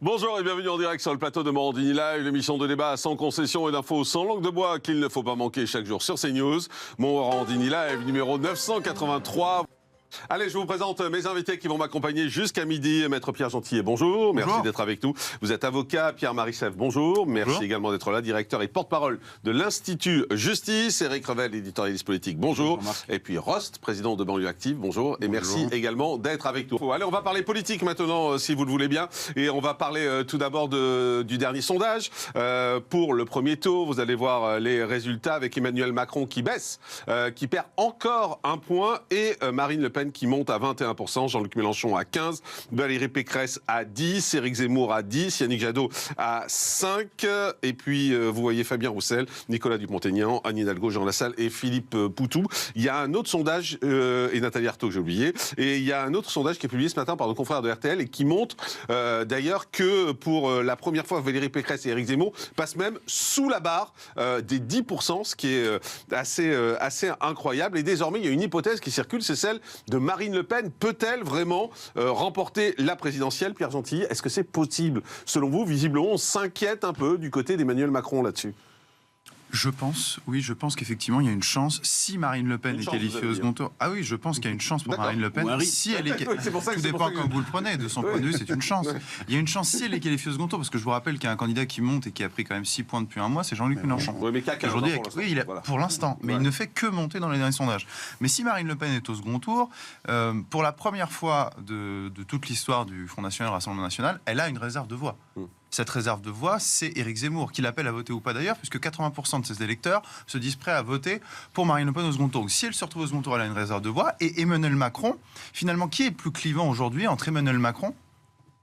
Bonjour et bienvenue en direct sur le plateau de Morandini Live, l'émission de débat sans concession et d'infos sans langue de bois qu'il ne faut pas manquer chaque jour sur CNews. Morandini Live numéro 983. Allez, je vous présente mes invités qui vont m'accompagner jusqu'à midi. Maître Pierre Gentillet, bonjour. Merci d'être avec nous. Vous êtes avocat. Pierre-Marie Sèvres, bonjour. Merci également d'être là. Directeur et porte-parole de l'Institut Justice. Éric Revel, éditorialiste politique, bonjour. Et puis Rost, président de Banlieue Active, bonjour. Et merci également d'être avec nous. Allez, on va parler politique maintenant, si vous le voulez bien. Et on va parler tout d'abord du dernier sondage. Pour le premier tour, vous allez voir les résultats avec Emmanuel Macron qui baisse, qui perd encore un point, et Marine Le Pen qui monte à 21%, Jean-Luc Mélenchon à 15%, Valérie Pécresse à 10%, Éric Zemmour à 10%, Yannick Jadot à 5%, et puis vous voyez Fabien Roussel, Nicolas Dupont-Aignan, Anne Hidalgo, Jean Lassalle et Philippe Poutou. Il y a un autre sondage, et Nathalie Arthaud que j'ai oublié, et il y a un autre sondage qui est publié ce matin par nos confrères de RTL et qui montre d'ailleurs que pour la première fois Valérie Pécresse et Éric Zemmour passent même sous la barre des 10%, ce qui est assez incroyable. Et désormais il y a une hypothèse qui circule, c'est celle de Marine Le Pen. Peut-elle vraiment remporter la présidentielle, Pierre Gentillet? Est-ce que c'est possible? Selon vous, visiblement, on s'inquiète un peu du côté d'Emmanuel Macron là-dessus. Je pense qu'effectivement, il y a une chance, si Marine Le Pen est qualifiée au second tour. Ah oui, je pense qu'il y a une chance pour Marine Le Pen. Si elle est... Tout dépend quand vous le prenez, de son point de vue, c'est une chance. Il y a une chance si elle est qualifiée au second tour, parce que je vous rappelle qu'il y a un candidat qui monte et qui a pris quand même 6 points depuis un mois, c'est Jean-Luc Mélenchon. Oui, mais aujourd'hui, pour l'instant, mais il ne fait que monter dans les derniers sondages. Mais si Marine Le Pen est au second tour, pour la première fois de toute l'histoire du Front National, Rassemblement National, elle a une réserve de voix. Cette réserve de voix, c'est Éric Zemmour, qui l'appelle à voter ou pas d'ailleurs, puisque 80% de ses électeurs se disent prêts à voter pour Marine Le Pen au second tour. Donc si elle se retrouve au second tour, elle a une réserve de voix. Et Emmanuel Macron, finalement, qui est plus clivant aujourd'hui entre Emmanuel Macron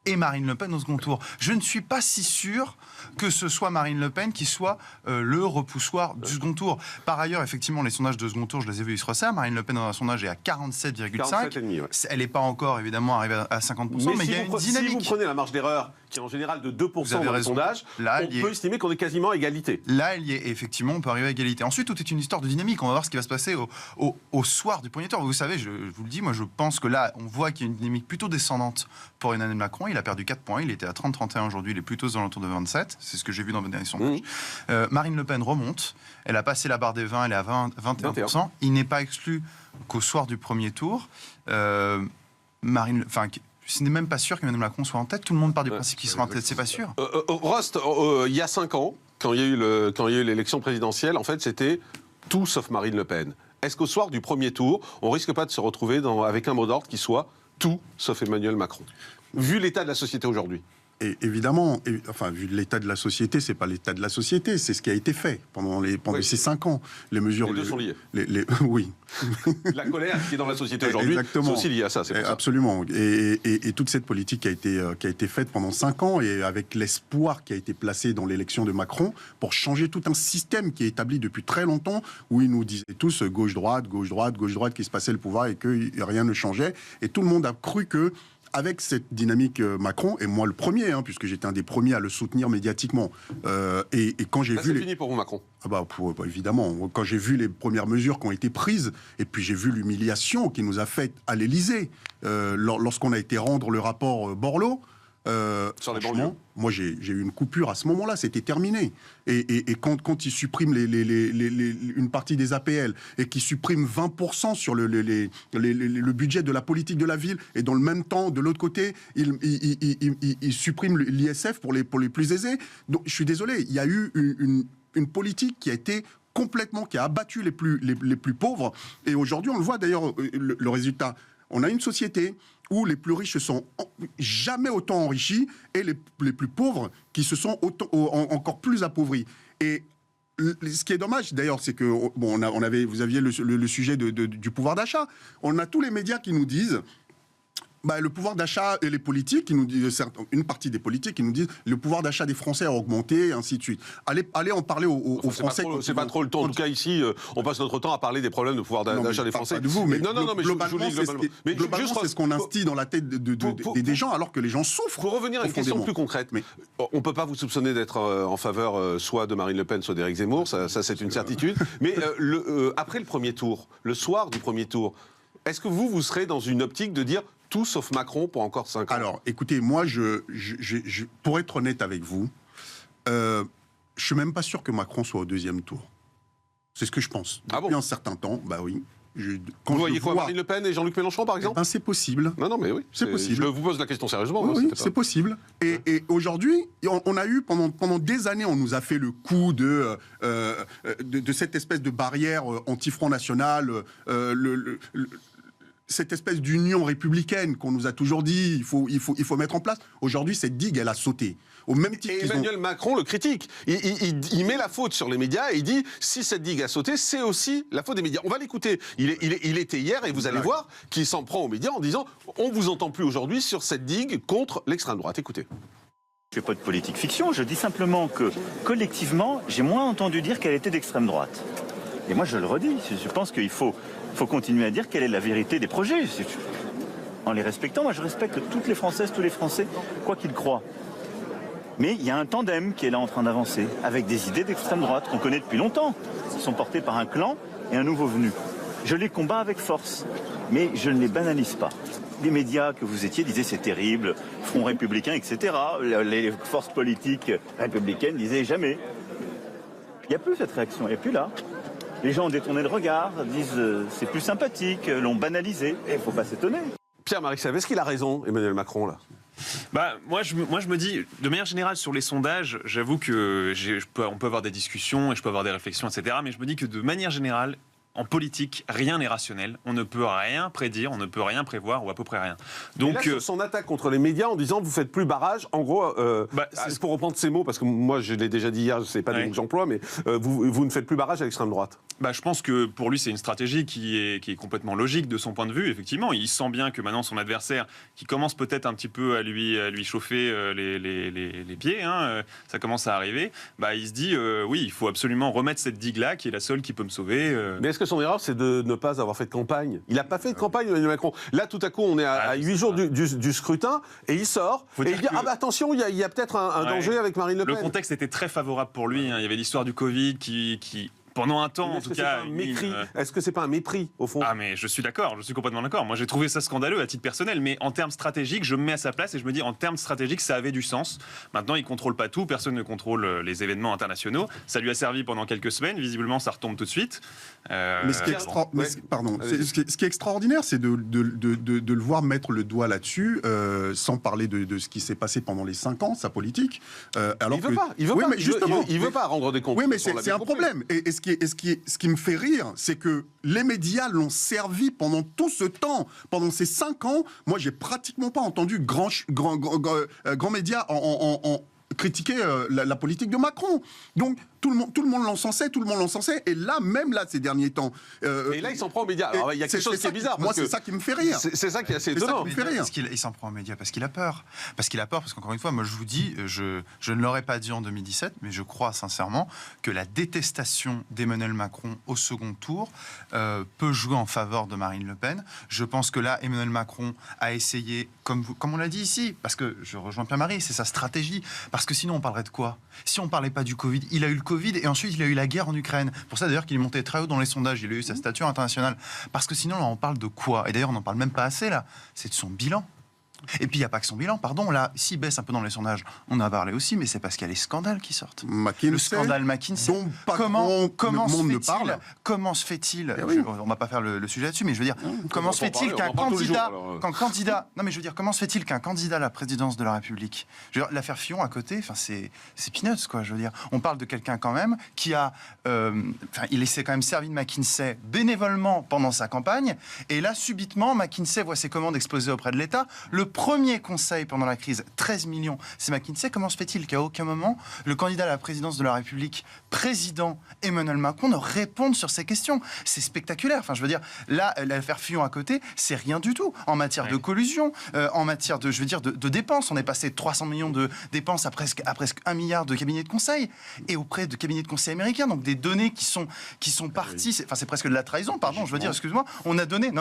et Marine Le Pen au second tour? Je ne suis pas si sûr que ce soit Marine Le Pen qui soit le repoussoir du second tour. Par ailleurs, effectivement, les sondages de second tour, je les ai vus, ils se resserrent. Marine Le Pen, dans un sondage, est à 47,5. Ouais. Elle n'est pas encore, évidemment, arrivée à 50%, mais il y a une dynamique. Si vous prenez la marge d'erreur, qui est en général de 2% dans le sondage, là, on peut estimer qu'on est quasiment à égalité. Là, elle y est. Et effectivement, on peut arriver à égalité. Ensuite, tout est une histoire de dynamique. On va voir ce qui va se passer au soir du premier tour. Vous savez, je vous le dis, moi, je pense que là, on voit qu'il y a une dynamique plutôt descendante pour Emmanuel Macron. Il a perdu 4 points. Il était à 30-31 aujourd'hui. Il est plutôt aux alentours de 27. C'est ce que j'ai vu dans le dernier sondage. Marine Le Pen remonte. Elle a passé la barre des 20. Elle est à 21%. Il n'est pas exclu qu'au soir du premier tour, ce n'est même pas sûr qu'Emmanuel Macron soit en tête. Tout le monde part du principe qu'il sera en tête, c'est pas sûr. Rost, il y a 5 ans, quand il y a eu l'élection présidentielle, en fait, c'était tout sauf Marine Le Pen. Est-ce qu'au soir du premier tour, on risque pas de se retrouver avec un mot d'ordre qui soit tout sauf Emmanuel Macron, vu l'état de la société aujourd'hui? Et évidemment, vu l'état de la société, c'est pas l'état de la société, c'est ce qui a été fait pendant ces 5 ans. Les mesures, les deux sont liés. Oui. La colère qui est dans la société aujourd'hui, c'est aussi lié à ça. Absolument. Et toute cette politique qui a été faite pendant 5 ans, et avec l'espoir qui a été placé dans l'élection de Macron pour changer tout un système qui est établi depuis très longtemps, où ils nous disaient tous gauche-droite, gauche-droite, gauche-droite, qui se passait le pouvoir et que rien ne changeait. Et tout le monde a cru que avec cette dynamique Macron, et moi le premier, puisque j'étais un des premiers à le soutenir médiatiquement, et quand j'ai vu... C'est fini pour vous, Macron? Évidemment. Quand j'ai vu les premières mesures qui ont été prises, et puis j'ai vu l'humiliation qu'il nous a faite à l'Élysée, lorsqu'on a été rendre le rapport Borloo, sur les banlieues. Moi, j'ai eu une coupure à ce moment-là, c'était terminé. Et quand ils suppriment une partie des APL et qu'ils suppriment 20% sur le budget de la politique de la ville, et dans le même temps, de l'autre côté, ils suppriment l'ISF pour les plus aisés. Donc, je suis désolé, il y a eu une politique qui a été qui a abattu les plus pauvres. Et aujourd'hui, on le voit d'ailleurs, le résultat. On a une société où les plus riches se sont jamais autant enrichis et les plus pauvres qui se sont encore plus appauvris. Et ce qui est dommage, d'ailleurs, c'est que vous aviez le sujet du pouvoir d'achat. On a tous les médias qui nous disent... le pouvoir d'achat et les politiques, qui nous disent, une partie des politiques qui nous disent le pouvoir d'achat des Français a augmenté, et ainsi de suite. Allez en parler aux Français. C'est pas trop le temps. En tout cas, ici, on passe notre temps à parler des problèmes de pouvoir d'achat des Français. Pas de vous, mais globalement, c'est ce qu'on instille dans la tête des gens, alors que les gens souffrent. Pour revenir à une question plus concrète, on ne peut pas vous soupçonner d'être en faveur soit de Marine Le Pen, soit d'Éric Zemmour, ça c'est une certitude. Mais après le premier tour, le soir du premier tour, est-ce que vous serez dans une optique de dire tout sauf Macron pour encore 5 ans. Alors, écoutez, moi, pour être honnête avec vous, je suis même pas sûr que Macron soit au deuxième tour. C'est ce que je pense. Depuis un certain temps, bah oui. Vous voyez quoi, Marine Le Pen et Jean-Luc Mélenchon, par exemple? C'est possible. Non, mais oui. C'est possible. Je vous pose la question sérieusement. Oui, c'est possible. Et aujourd'hui, on a eu, pendant des années, on nous a fait le coup de cette espèce de barrière anti-Front National, cette espèce d'union républicaine qu'on nous a toujours dit, il faut mettre en place. Aujourd'hui, cette digue, elle a sauté. Au même titre et Emmanuel Macron le critique. Il met la faute sur les médias et il dit si cette digue a sauté, c'est aussi la faute des médias. On va l'écouter. Il était hier et vous allez voir qu'il s'en prend aux médias en disant on vous entend plus aujourd'hui sur cette digue contre l'extrême droite. Écoutez. Je ne fais pas de politique fiction, je dis simplement que collectivement, j'ai moins entendu dire qu'elle était d'extrême droite. Et moi je le redis, je pense qu'il faut continuer à dire quelle est la vérité des projets. En les respectant, moi je respecte toutes les Françaises, tous les Français, quoi qu'ils croient. Mais il y a un tandem qui est là en train d'avancer, avec des idées d'extrême droite qu'on connaît depuis longtemps, qui sont portées par un clan et un nouveau venu. Je les combats avec force, mais je ne les banalise pas. Les médias que vous étiez disaient c'est terrible, Front républicain, etc. Les forces politiques républicaines disaient jamais. Il n'y a plus cette réaction, elle n'est plus là. Les gens ont détourné le regard, disent c'est plus sympathique, l'ont banalisé, et il ne faut pas s'étonner. Pierre Marichal, est-ce qu'il a raison, Emmanuel Macron, là? Moi, je me dis, de manière générale, sur les sondages, j'avoue que on peut avoir des discussions et je peux avoir des réflexions, etc. Mais je me dis que de manière générale, en politique, rien n'est rationnel. On ne peut rien prédire, on ne peut rien prévoir, ou à peu près rien. Donc, là, sur son attaque contre les médias en disant vous faites plus barrage, en gros, c'est pour reprendre ces mots, parce que moi je l'ai déjà dit hier, je ne sais pas des mots que j'emploie, mais vous ne faites plus barrage à l'extrême droite. Je pense que pour lui, c'est une stratégie qui est complètement logique de son point de vue. Effectivement, il sent bien que maintenant son adversaire, qui commence peut-être un petit peu à lui chauffer les pieds, ça commence à arriver, il se dit oui, il faut absolument remettre cette digue-là, qui est la seule qui peut me sauver. Mais est-ce que son erreur, c'est de ne pas avoir fait de campagne? Il n'a pas fait de campagne, Emmanuel Macron. Là, tout à coup, on est à 8 jours du scrutin, et il sort, et il dit attention, il y a peut-être un danger avec Marine Le Pen. Le contexte était très favorable pour lui. Il y avait l'histoire du Covid qui pendant un temps, en tout cas... Est-ce que c'est pas un mépris, au fond? Mais je suis d'accord, je suis complètement d'accord. Moi, j'ai trouvé ça scandaleux à titre personnel, mais en termes stratégiques, je me mets à sa place et je me dis, en termes stratégiques, ça avait du sens. Maintenant, il ne contrôle pas tout, personne ne contrôle les événements internationaux. Ça lui a servi pendant quelques semaines, visiblement, ça retombe tout de suite. Mais ce qui est extraordinaire, c'est de le voir mettre le doigt là-dessus, sans parler de ce qui s'est passé pendant les 5 ans, sa politique. Alors il veut pas rendre des comptes. Oui, mais c'est un problème. Et ce qui me fait rire, c'est que les médias l'ont servi pendant tout ce temps, pendant ces 5 ans. Moi, j'ai pratiquement pas entendu grand média en critiquer la politique de Macron. Donc, tout le monde l'encensait, et là, ces derniers temps... et là, il s'en prend aux médias. Alors, il y a quelque chose qui est bizarre. Moi, c'est ça qui me fait rire. C'est ça qui est assez étonnant. Il s'en prend aux médias parce qu'il a peur. Parce qu'encore une fois, moi, je vous dis, je ne l'aurais pas dit en 2017, mais je crois sincèrement que la détestation d'Emmanuel Macron au second tour peut jouer en faveur de Marine Le Pen. Je pense que là, Emmanuel Macron a essayé, comme on l'a dit ici, parce que je rejoins Pierre-Marie, c'est sa stratégie. Parce que sinon, on parlerait de quoi? Si on parlait pas du Covid, il a eu le Covid et ensuite il a eu la guerre en Ukraine. Pour ça d'ailleurs qu'il est monté très haut dans les sondages, il a eu sa stature internationale. Parce que sinon là on parle de quoi? Et d'ailleurs on n'en parle même pas assez là, c'est de son bilan. Et puis il n'y a pas que son bilan, pardon, là, s'il baisse un peu dans les sondages, on en a parlé aussi, mais c'est parce qu'il y a les scandales qui sortent. Le scandale McKinsey, comment se fait-il, on ne va pas faire le sujet là-dessus, mais je veux dire, comment se fait-il qu'un candidat à la présidence de la République, je veux dire, l'affaire Fillon à côté, c'est peanuts, quoi, je veux dire, on parle de quelqu'un quand même qui a, il s'est quand même servi de McKinsey bénévolement pendant sa campagne, et là, subitement, McKinsey voit ses commandes exploser auprès de l'État. Le premier conseil pendant la crise, 13 millions, c'est McKinsey. Comment se fait-il qu'à aucun moment, le candidat à la présidence de la République, président Emmanuel Macron, ne réponde sur ces questions? C'est spectaculaire. Enfin, je veux dire, là, l'affaire Fillon à côté, c'est rien du tout. En matière de collusion, en matière de dépenses, on est passé de 300 millions de dépenses à presque 1 milliard de cabinets de conseil, et auprès de cabinets de conseil américains. Donc des données qui sont parties, c'est presque de la trahison, pardon, je veux dire, excuse-moi. On a donné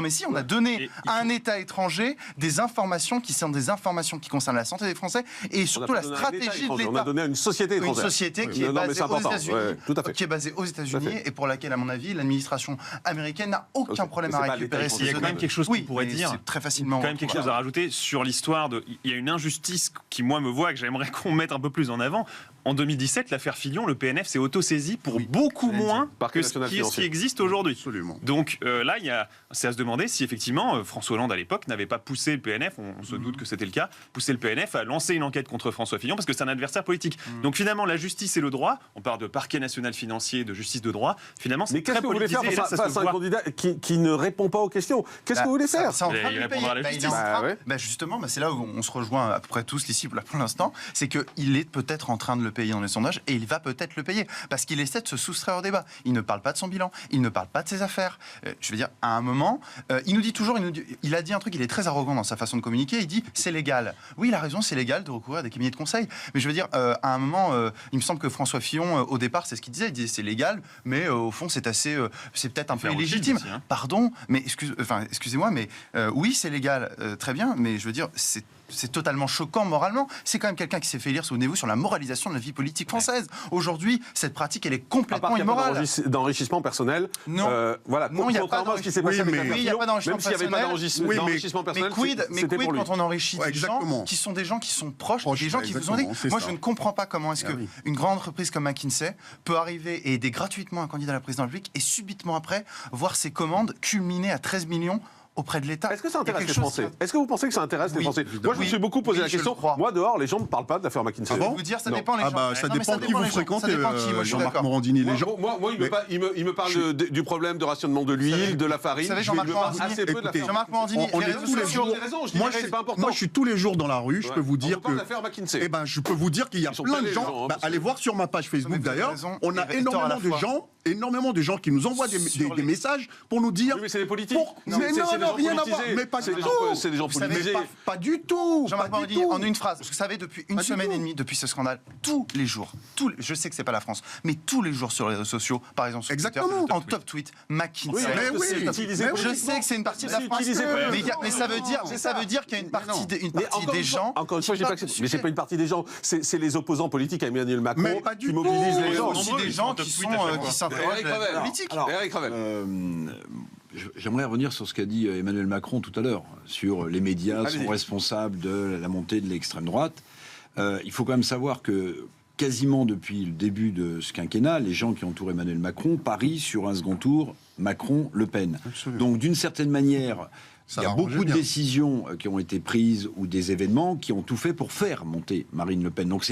à un État étranger des informations informations qui sont des informations qui concernent la santé des Français et surtout la stratégie de On a l'État. donné à une société étrangère. Une société qui Non, est mais basée c'est aux important. États-Unis, Ouais, tout à fait. qui est basée aux États-Unis fait. et pour laquelle, à mon avis, l'administration américaine n'a aucun problème Mais à c'est pas récupérer l'État ces Il y a quand même données. quelque chose qu'on Oui, pourrait mais dire. c'est très facilement. Quand même quelque chose à rajouter sur l'histoire de. Il y a une injustice qui, moi, me voit, que j'aimerais qu'on mette un peu plus en avant. En 2017, l'affaire Fillon, le PNF s'est autosaisi pour beaucoup moins Parquet que ce national qui financier. existe aujourd'hui. Absolument. Donc là, c'est à se demander si effectivement François Hollande à l'époque n'avait pas poussé le PNF, on se doute que c'était le cas, poussé le PNF à lancer une enquête contre François Fillon parce que c'est un adversaire politique. Donc finalement, la justice et le droit, on parle de parquet national financier, de justice de droit, finalement Mais c'est qu'est-ce très que vous voulez faire politisé et là, ça face se à un voit. candidat qui ne répond pas aux questions? Qu'est-ce que vous voulez faire? C'est en train de Il lui répondra à la payer. Il est en justice. train- ouais. Justement, c'est là où on se rejoint à peu près tous ici pour l'instant, c'est qu'il est peut-être en train de le payer dans les sondages et il va peut-être le payer parce qu'il essaie de se soustraire au débat. Il ne parle pas de son bilan, il ne parle pas de ses affaires. Je veux dire, à un moment, il nous dit toujours, il a dit un truc, il est très arrogant dans sa façon de communiquer, il dit c'est légal. Oui, il a raison, c'est légal de recourir à des cabinets de conseil. Mais je veux dire, à un moment, il me semble que François Fillon, au départ, c'est ce qu'il disait, il disait c'est légal, mais au fond, c'est peut-être un peu Faire autre illégitime. chose aussi, hein. Pardon, mais excusez-moi, mais oui, c'est légal, très bien, mais je veux dire, c'est totalement choquant moralement. C'est quand même quelqu'un qui s'est fait élire, souvenez-vous, sur la moralisation de la vie politique française. Aujourd'hui, cette pratique, elle est À part complètement qu'il n'y a pas immorale. d'enrichissement personnel. Non. Voilà. Non, il n'y a pas Contrairement à ce qui s'est passé d'enrichissement. avec la Oui, il n'y a Fillon, pas d'enrichissement même s'il n'y avait pas personnel. d'enrichissement personnel, Mais c'était pour quid lui. quand on enrichit Ouais, des gens exactement. qui sont des gens qui sont proches, Proches, des gens qui vous ont dit. exactement, c'est Moi, ça. je ne comprends pas comment est-ce Ah oui. qu'une grande entreprise comme McKinsey peut arriver et aider gratuitement un candidat à la présidence de la République et subitement après voir ses commandes culminer à 13 millions auprès de l'État. Est-ce que ça Il y a intéresse quelque les chose Français? Est-ce que vous pensez que ça intéresse les Oui, Français? évidemment. Moi, je me suis beaucoup posé Oui, la je le question. crois. Moi, dehors, les gens ne parlent pas de l'affaire McKinsey. Ah bon? Je vais vous dire, ça Non. dépend les gens. Ah bah, ça Non, mais dépend qui vous les gens. fréquentez, Ça dépend qui, moi, je suis Jean-Marc d'accord. Morandini. Les gens. Moi, Mais- il me parle du problème de rationnement de l'huile, de la farine. Vous savez, Il Jean-Marc me parle Morandini, assez peu de écoutez, l'affaire. Jean-Marc Morandini, On les est réseaux tous les sociaux, jours. Des raisons, je dis Moi, que c'est pas important. moi, je suis tous les jours dans la rue. Je peux vous dire On parle que. d'affaire McKinsey. Eh ben, je peux vous dire qu'il y a Ils sont plein de tannés, les gens, gens. hein, Bah, parce que- allez voir sur ma page Mais Facebook vous avez d'ailleurs. raison, On a et tort à la énormément de gens qui nous envoient des messages pour nous dire. Oui, mais c'est les politiques. Mais C'est non, des non, gens rien à voir. politisés. Mais pas C'est du des tout. gens- C'est des gens Vous savez, politisés. Pas du tout. Jean-Marc pas du Morandini, tout. en une phrase, vous savez, depuis une Pas du semaine tout. et demie, depuis ce scandale, tous les jours, je sais que c'est pas la France, mais tous les jours sur les réseaux sociaux, par exemple sur Exactement. Twitter, en top tweet, McKinsey. mais oui, C'est utilisé mais je politiquement. sais que c'est une partie de la C'est France, utilisé politiquement. mais ça veut dire qu'il y a une partie des gens. Encore une fois, je dis pas que c'est- mais c'est pas une partie des gens. C'est les opposants politiques à Emmanuel Macron Mais pas du qui tout. mobilisent les Il y a gens. aussi des gens qui s'interrogent Eric la Revel. politique. Eric Revel. J'aimerais revenir sur ce qu'a dit Emmanuel Macron tout à l'heure, sur les médias Allez-y. sont responsables de la montée de l'extrême droite. Il faut quand même savoir que quasiment depuis le début de ce quinquennat, les gens qui entourent Emmanuel Macron parient sur un second tour Macron-Le Pen. Absolument. Donc d'une certaine manière, Ça il y a arrangeait beaucoup de bien. décisions qui ont été prises ou des événements qui ont tout fait pour faire monter Marine Le Pen. Donc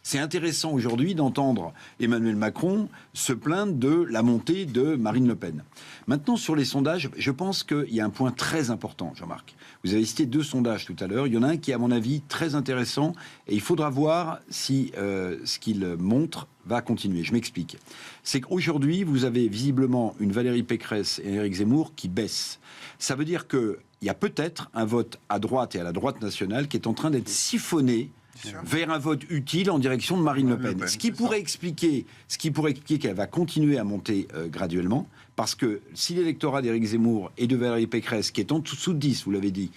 c'est intéressant aujourd'hui d'entendre Emmanuel Macron se plaindre de la montée de Marine Le Pen. Maintenant, sur les sondages, je pense qu'il y a un point très important, Jean-Marc. Vous avez cité 2 sondages tout à l'heure. Il y en a un qui est, à mon avis, très intéressant et il faudra voir si ce qu'il montre va continuer. Je m'explique. C'est qu'aujourd'hui, vous avez visiblement une Valérie Pécresse et Éric Zemmour qui baissent. Ça veut dire qu'il y a peut-être un vote à droite et à la droite nationale qui est en train d'être siphonné vers un vote utile en direction de Marine Le Pen. Ce qui pourrait expliquer qu'elle va continuer à monter graduellement, parce que si l'électorat d'Éric Zemmour et de Valérie Pécresse, qui est en dessous de 10, vous l'avez dit,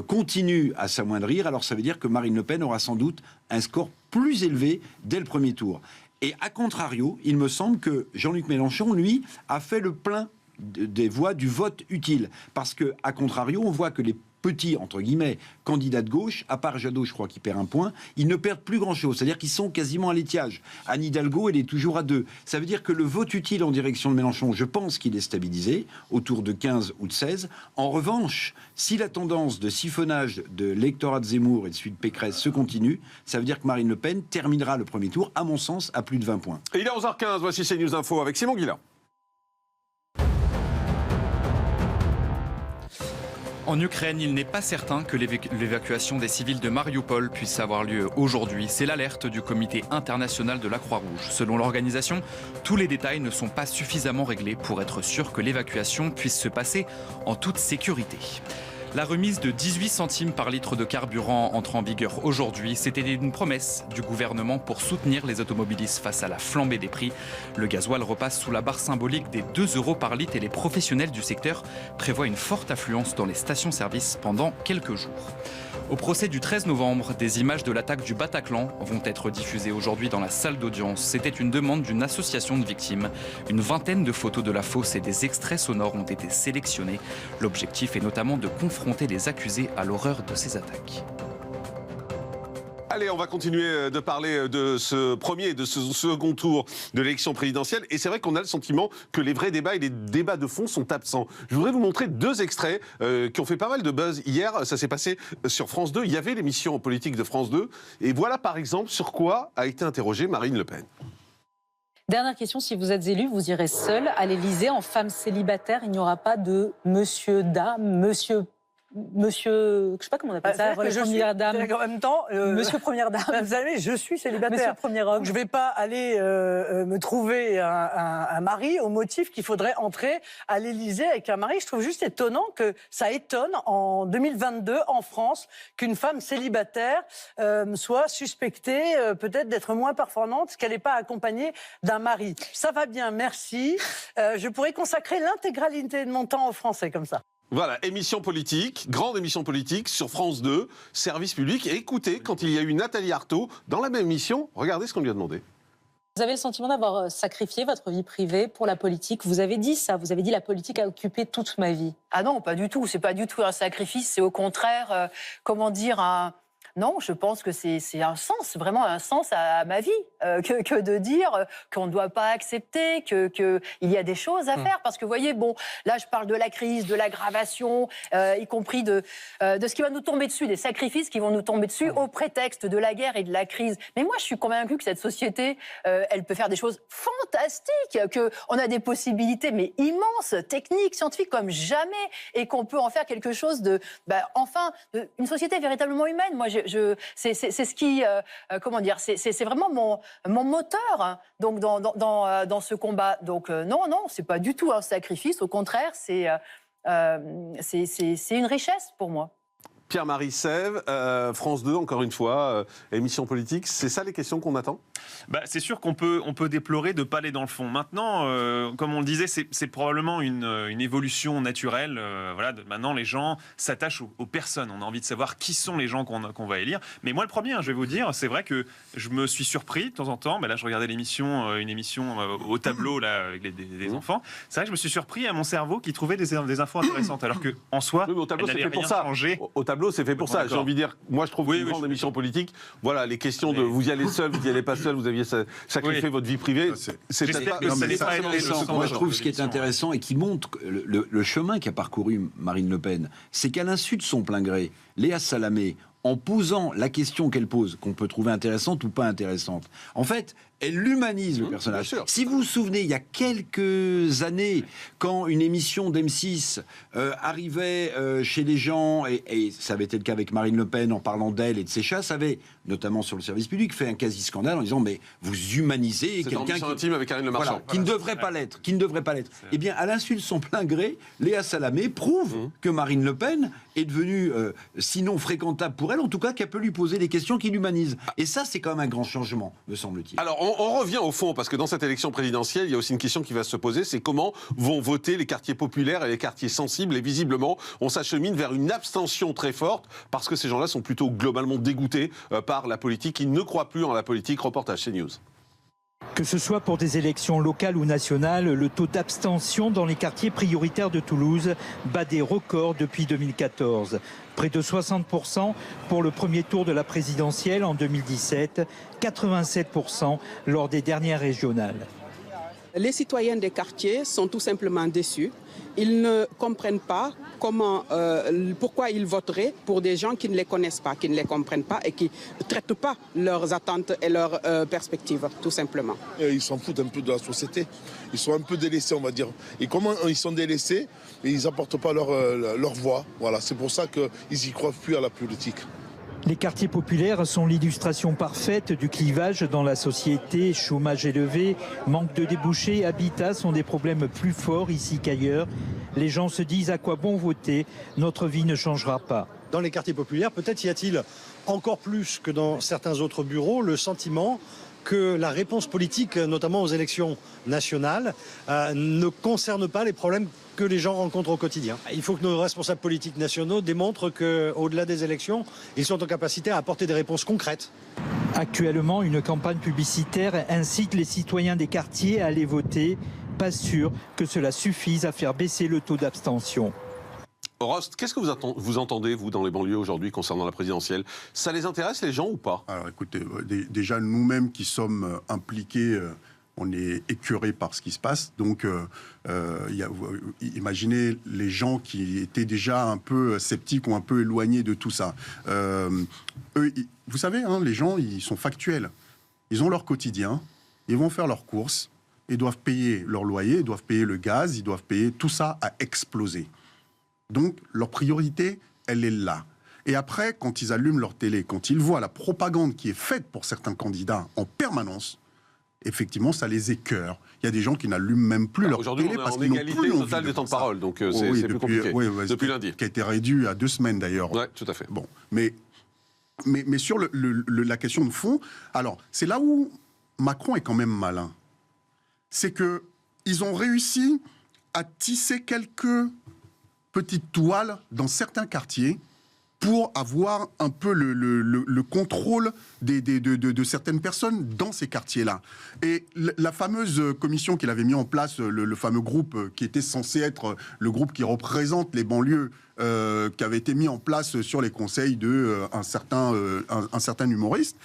continue à s'amoindrir, alors ça veut dire que Marine Le Pen aura sans doute un score plus élevé dès le premier tour. Et à contrario, il me semble que Jean-Luc Mélenchon, lui, a fait le plein des voix du vote utile. Parce que, à contrario, on voit que les petits, entre guillemets, candidats de gauche, à part Jadot, je crois, qui perd un point, ils ne perdent plus grand-chose. C'est-à-dire qu'ils sont quasiment à l'étiage. Anne Hidalgo, elle est toujours à 2. Ça veut dire que le vote utile en direction de Mélenchon, je pense qu'il est stabilisé, autour de 15 ou de 16. En revanche, si la tendance de siphonnage de l'électorat de Zemmour et de celui de Pécresse se continue, ça veut dire que Marine Le Pen terminera le premier tour, à mon sens, à plus de 20 points. Et il est 11h15, voici CNews Info avec Simon Guillain. En Ukraine, il n'est pas certain que l'évacuation des civils de Mariupol puisse avoir lieu aujourd'hui. C'est l'alerte du Comité international de la Croix-Rouge. Selon l'organisation, tous les détails ne sont pas suffisamment réglés pour être sûr que l'évacuation puisse se passer en toute sécurité. La remise de 18 centimes par litre de carburant entre en vigueur aujourd'hui. C'était une promesse du gouvernement pour soutenir les automobilistes face à la flambée des prix. Le gasoil repasse sous la barre symbolique des 2 € par litre et les professionnels du secteur prévoient une forte affluence dans les stations-service pendant quelques jours. Au procès du 13 novembre, des images de l'attaque du Bataclan vont être diffusées aujourd'hui dans la salle d'audience. C'était une demande d'une association de victimes. Une vingtaine de photos de la fosse et des extraits sonores ont été sélectionnés. L'objectif est notamment de confronter les accusés à l'horreur de ces attaques. Allez, on va continuer de parler de ce premier et de ce second tour de l'élection présidentielle. Et c'est vrai qu'on a le sentiment que les vrais débats et les débats de fond sont absents. Je voudrais vous montrer 2 extraits qui ont fait pas mal de buzz hier. Ça s'est passé sur France 2. Il y avait l'émission politique de France 2. Et voilà par exemple sur quoi a été interrogée Marine Le Pen. Dernière question, si vous êtes élu, vous irez seul à l'Élysée en femme célibataire. Il n'y aura pas de monsieur, dame, monsieur, je sais pas comment on appelle ça, première dame. En même temps, monsieur première dame. Vous savez, je suis célibataire. Monsieur premier homme. Donc, je ne vais pas aller me trouver un mari au motif qu'il faudrait entrer à l'Élysée avec un mari. Je trouve juste étonnant que ça étonne en 2022 en France qu'une femme célibataire soit suspectée peut-être d'être moins performante qu'elle n'est pas accompagnée d'un mari. Ça va bien, merci. Je pourrais consacrer l'intégralité de mon temps aux Français comme ça. Voilà, émission politique, grande émission politique sur France 2, service public. Et écoutez, quand il y a eu Nathalie Arthaud dans la même émission, regardez ce qu'on lui a demandé. Vous avez le sentiment d'avoir sacrifié votre vie privée pour la politique. Vous avez dit ça, vous avez dit la politique a occupé toute ma vie. Ah non, pas du tout. C'est pas du tout un sacrifice. C'est au contraire, Non, je pense que c'est un sens, vraiment un sens à ma vie, que de dire qu'on ne doit pas accepter, qu'il y a des choses à faire. Parce que, vous voyez, bon, là, je parle de la crise, de l'aggravation, y compris de ce qui va nous tomber dessus, des sacrifices qui vont nous tomber dessus au prétexte de la guerre et de la crise. Mais moi, je suis convaincue que cette société, elle peut faire des choses fantastiques, qu'on a des possibilités, mais immenses, techniques, scientifiques, comme jamais, et qu'on peut en faire quelque chose une société véritablement humaine. Moi, c'est ce qui, c'est vraiment mon moteur, hein, donc dans ce combat. Donc non, c'est pas du tout un sacrifice. Au contraire, c'est une richesse pour moi. Pierre-Marie Sève, France 2, encore une fois, émission politique. C'est ça les questions qu'on attend ? C'est sûr qu'on peut déplorer de ne pas aller dans le fond. Maintenant, comme on le disait, c'est probablement une évolution naturelle. Maintenant, les gens s'attachent aux personnes. On a envie de savoir qui sont les gens qu'on va élire. Mais moi, le premier, je vais vous dire, c'est vrai que je me suis surpris de temps en temps. Là, je regardais une émission au tableau là, avec des enfants. C'est vrai que je me suis surpris à mon cerveau qui trouvait des infos intéressantes. Alors qu'en soi, oui, au tableau, elle n'avait rien changé. Au tableau, c'est fait pour ça. J'ai envie de dire, moi, je trouve qu'une grande émission politique, voilà, les questions de vous y allez seul, vous y allez pas seul, vous aviez sacrifié votre vie privée. J'espère que ça n'est pas intéressant. Moi, je trouve ce qui est intéressant et qui montre le chemin qu'a parcouru Marine Le Pen, c'est qu'à l'insu de son plein gré, Léa Salamé, en posant la question qu'elle pose, qu'on peut trouver intéressante ou pas intéressante, en fait, elle humanise le personnage. Si vous vous souvenez, il y a quelques années, quand une émission d'M6 arrivait chez les gens, et ça avait été le cas avec Marine Le Pen en parlant d'elle et de ses chasses, avait, notamment sur le service public, fait un quasi-scandale en disant mais vous humanisez quelqu'un qui intime avec Karine Le Marchand. Qui ne devrait pas l'être, Eh bien, à l'insu de son plein gré, Léa Salamé prouve que Marine Le Pen est devenue, sinon fréquentable pour elle, en tout cas qu'elle peut lui poser des questions qui l'humanisent. Et ça, c'est quand même un grand changement, me semble-t-il. Alors, on revient au fond, parce que dans cette élection présidentielle, il y a aussi une question qui va se poser, c'est comment vont voter les quartiers populaires et les quartiers sensibles. Et visiblement, on s'achemine vers une abstention très forte, parce que ces gens-là sont plutôt globalement dégoûtés par la politique. Ils ne croient plus en la politique. Reportage CNews. Que ce soit pour des élections locales ou nationales, le taux d'abstention dans les quartiers prioritaires de Toulouse bat des records depuis 2014. Près de 60% pour le premier tour de la présidentielle en 2017, 87% lors des dernières régionales. Les citoyens des quartiers sont tout simplement déçus. Ils ne comprennent pas pourquoi ils voteraient pour des gens qui ne les connaissent pas, qui ne les comprennent pas et qui ne traitent pas leurs attentes et leurs perspectives, tout simplement. Ils s'en foutent un peu de la société. Ils sont un peu délaissés, on va dire. Et comment ils sont délaissés, ils n'apportent pas leur voix. Voilà, c'est pour ça qu'ils n'y croient plus à la politique. Les quartiers populaires sont l'illustration parfaite du clivage dans la société. Chômage élevé, manque de débouchés, habitat sont des problèmes plus forts ici qu'ailleurs. Les gens se disent à quoi bon voter, notre vie ne changera pas. Dans les quartiers populaires, peut-être y a-t-il encore plus que dans certains autres bureaux le sentiment que la réponse politique, notamment aux élections nationales, ne concerne pas les problèmes que les gens rencontrent au quotidien. Il faut que nos responsables politiques nationaux démontrent qu'au-delà des élections, ils sont en capacité à apporter des réponses concrètes. Actuellement, une campagne publicitaire incite les citoyens des quartiers à aller voter. Pas sûr que cela suffise à faire baisser le taux d'abstention. Rost, qu'est-ce que vous entendez, vous, dans les banlieues aujourd'hui, concernant la présidentielle? Ça les intéresse, les gens, ou pas? Alors écoutez, déjà nous-mêmes qui sommes impliqués, on est écœurés par ce qui se passe. Donc, imaginez les gens qui étaient déjà un peu sceptiques ou un peu éloignés de tout ça. Eux, vous savez, hein, les gens, ils sont factuels. Ils ont leur quotidien, ils vont faire leurs courses, ils doivent payer leur loyer, ils doivent payer le gaz, ils doivent payer... Tout ça a explosé. Donc, leur priorité, elle est là. Et après, quand ils allument leur télé, quand ils voient la propagande qui est faite pour certains candidats en permanence, effectivement, ça les écœure. Il y a des gens qui n'allument même plus leur télé parce qu'ils n'ont plus égalité envie totale de des temps de ça. parole, donc c'est plus compliqué. Depuis lundi. Qui a été réduit à 2 semaines, d'ailleurs. Oui, tout à fait. Bon, mais sur la question de fond, alors, c'est là où Macron est quand même malin. C'est qu'ils ont réussi à tisser quelques petites toiles dans certains quartiers pour avoir un peu le contrôle de certaines personnes dans ces quartiers-là. Et la fameuse commission qu'il avait mis en place, le fameux groupe qui était censé être le groupe qui représente les banlieues, qui avait été mis en place sur les conseils d'un certain humoriste,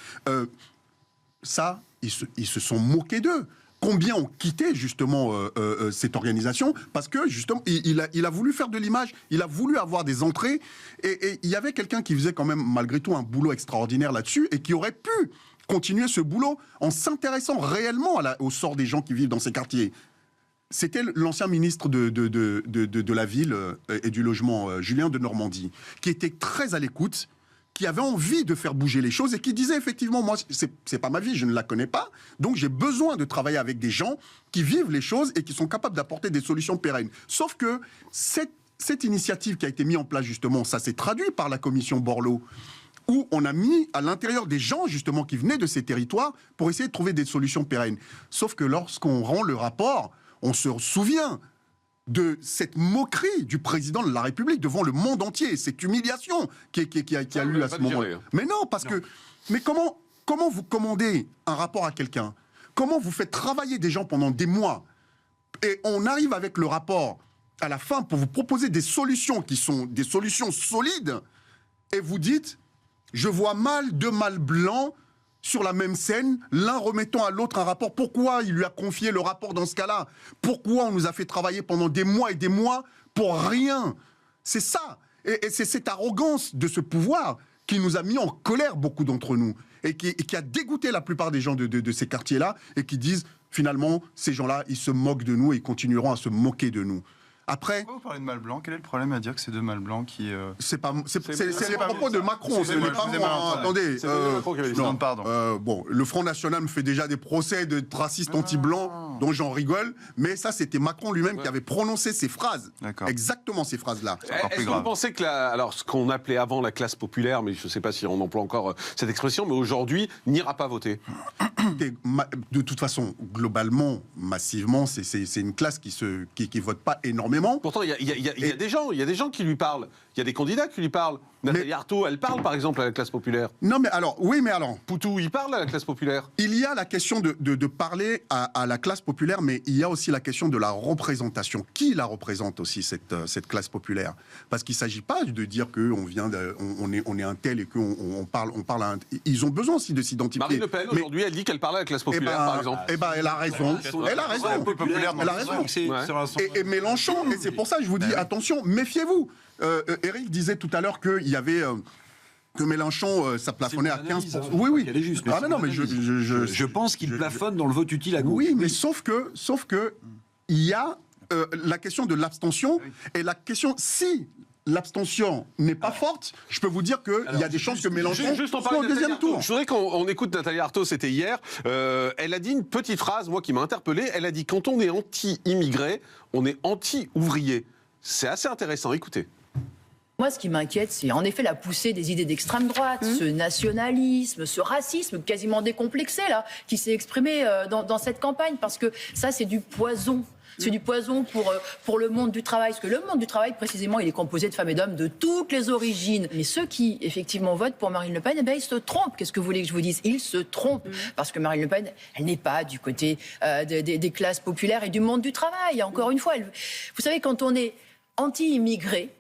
ça, ils se sont moqués d'eux. Combien ont quitté justement cette organisation parce que justement il a voulu faire de l'image, il a voulu avoir des entrées et il y avait quelqu'un qui faisait quand même malgré tout un boulot extraordinaire là-dessus et qui aurait pu continuer ce boulot en s'intéressant réellement au sort des gens qui vivent dans ces quartiers. C'était l'ancien ministre de la ville et du logement, Julien Denormandie, qui était très à l'écoute, qui avait envie de faire bouger les choses et qui disait effectivement, moi, c'est pas ma vie, je ne la connais pas, donc j'ai besoin de travailler avec des gens qui vivent les choses et qui sont capables d'apporter des solutions pérennes. Sauf que cette initiative qui a été mise en place justement, ça s'est traduit par la commission Borloo, où on a mis à l'intérieur des gens justement qui venaient de ces territoires pour essayer de trouver des solutions pérennes. Sauf que lorsqu'on rend le rapport, on se souvient de cette moquerie du président de la République devant le monde entier, cette humiliation qui a eu à ce moment-là. Mais non, parce que... Mais comment vous commandez un rapport à quelqu'un? Comment vous faites travailler des gens pendant des mois? Et on arrive avec le rapport à la fin pour vous proposer des solutions qui sont des solutions solides, et vous dites, je vois mal deux mâles blancs sur la même scène, l'un remettant à l'autre un rapport. Pourquoi il lui a confié le rapport dans ce cas-là? Pourquoi on nous a fait travailler pendant des mois et des mois pour rien? C'est ça. Et c'est cette arrogance de ce pouvoir qui nous a mis en colère, beaucoup d'entre nous, et qui a dégoûté la plupart des gens de ces quartiers-là, et qui disent, finalement, ces gens-là, ils se moquent de nous et ils continueront à se moquer de nous. Après, pourquoi vous parlez de mâles blancs? Quel est le problème à dire que c'est deux mâles blancs qui... C'est les propos de Macron, ce n'est pas moi. Attendez, bon, le Front National me fait déjà des procès de racistes anti-blancs, dont j'en rigole, mais ça, c'était Macron lui-même qui avait prononcé ces phrases. Exactement ces phrases-là. Est-ce que vous pensez que alors, ce qu'on appelait avant la classe populaire, mais je ne sais pas si on emploie encore cette expression, mais aujourd'hui, n'ira pas voter? De toute façon, globalement, massivement, c'est une classe qui vote pas énormément. Pourtant, il y a des gens qui lui parlent. Il y a des candidats qui lui parlent. Nathalie Arthaud, elle parle par exemple à la classe populaire. Non, mais alors, oui, mais alors. Poutou, il parle à la classe populaire. Il y a la question de parler à la classe populaire, mais il y a aussi la question de la représentation. Qui la représente aussi, cette classe populaire? Parce qu'il ne s'agit pas de dire qu'on est un tel et qu'on parle à un. Ils ont besoin aussi de s'identifier. Marine Le Pen, aujourd'hui, elle dit qu'elle parle à la classe populaire, par exemple. Eh ben, elle a raison. Elle a raison. Elle a raison. Et Mélenchon, et c'est pour ça que je vous dis, attention, méfiez-vous. Éric disait tout à l'heure qu'il y avait... que Mélenchon, ça plafonnait à 15%. Oui. Elle est juste, mais non, mais je pense qu'il plafonne dans le vote utile à gauche. Oui, mais sauf que il y a la question de l'abstention et la question si l'abstention n'est pas forte, je peux vous dire qu'il y a des chances que Mélenchon soit au deuxième tour. Je voudrais qu'on écoute Nathalie Arthaud, c'était hier. Elle a dit une petite phrase, moi, qui m'a interpellé. Elle a dit, quand on est anti-immigré, on est anti-ouvrier. C'est assez intéressant, écoutez. Moi, ce qui m'inquiète, c'est en effet la poussée des idées d'extrême droite, ce nationalisme, ce racisme quasiment décomplexé là, qui s'est exprimé dans cette campagne, parce que ça, c'est du poison. C'est du poison pour le monde du travail. Parce que le monde du travail, précisément, il est composé de femmes et d'hommes de toutes les origines. Mais ceux qui, effectivement, votent pour Marine Le Pen, eh bien, ils se trompent. Qu'est-ce que vous voulez que je vous dise? Ils se trompent. Parce que Marine Le Pen, elle n'est pas du côté des classes populaires et du monde du travail. Encore une fois, vous savez, quand on est anti-immigré,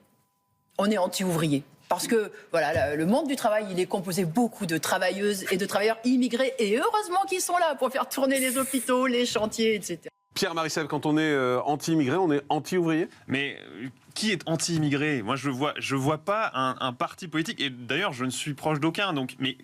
on est anti-ouvrier. Parce que voilà, le monde du travail, il est composé beaucoup de travailleuses et de travailleurs immigrés. Et heureusement qu'ils sont là pour faire tourner les hôpitaux, les chantiers, etc. Pierre Marissel, quand on est anti-immigré, on est anti-ouvrier? Mais qui est anti-immigré? Moi, je vois pas un parti politique. Et d'ailleurs, je ne suis proche d'aucun. Mais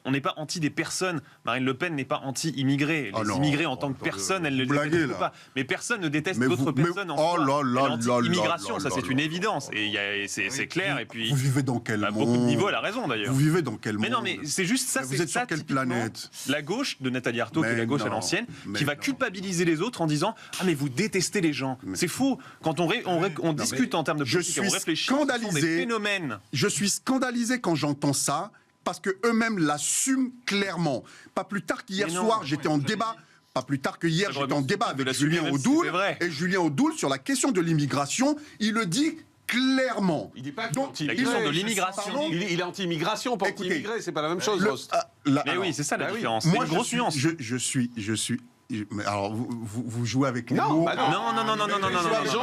on n'est pas anti des personnes. Marine Le Pen n'est pas anti-immigré. Les immigrés en tant que personne, elle ne les déteste pas. Mais personne ne déteste d'autres personnes en soi. L'anti-immigration, ça c'est une évidence. Et c'est clair. Et puis, vous vivez dans quel monde? À beaucoup de niveaux, elle a raison d'ailleurs. Vous vivez dans quel monde? Mais non, mais c'est juste ça. Vous êtes sur quelle planète? La gauche de Nathalie Arthaud, qui est la gauche à l'ancienne, qui va culpabiliser les autres en disant « Ah mais vous détestez les gens ». C'est faux. Quand on discute en termes de politique, on réfléchit, ce sont des phénomènes. Je suis scandalisé quand j'entends ça, parce qu'eux-mêmes l'assument clairement. Pas plus tard qu'hier soir, j'étais en débat. Pas plus tard que hier, j'étais en débat avec Julien Audoul. Et Julien Audoul, sur la question de l'immigration, il le dit clairement. Il dit pas que la question de l'immigration. Il est anti-immigration, pas anti-immigré, c'est pas la même chose, Rost. Mais oui, c'est ça la différence. C'est une grosse nuance. Je suis. Mais alors, vous jouez avec les Non. mots.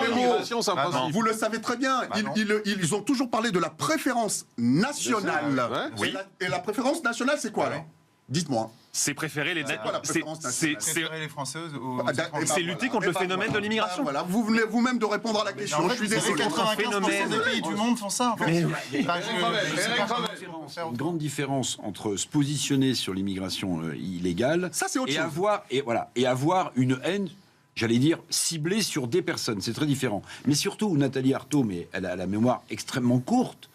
L'immigration, c'est un principe. Vous le savez très bien. Ils ont toujours parlé de la préférence nationale. Oui. Et la préférence nationale, c'est quoi alors? Dites-moi. C'est préférer les les Français aux c'est lutter contre le phénomène de l'immigration. Voilà, vous venez vous-même de répondre à la question. Je suis désolé. 95% des pays du monde font ça. Une grande différence entre se positionner sur l'immigration illégale ça, c'est autre chose. Et avoir une haine, j'allais dire, ciblée sur des personnes. C'est très différent. Mais surtout, Nathalie Arthaud, mais elle a la mémoire extrêmement courte.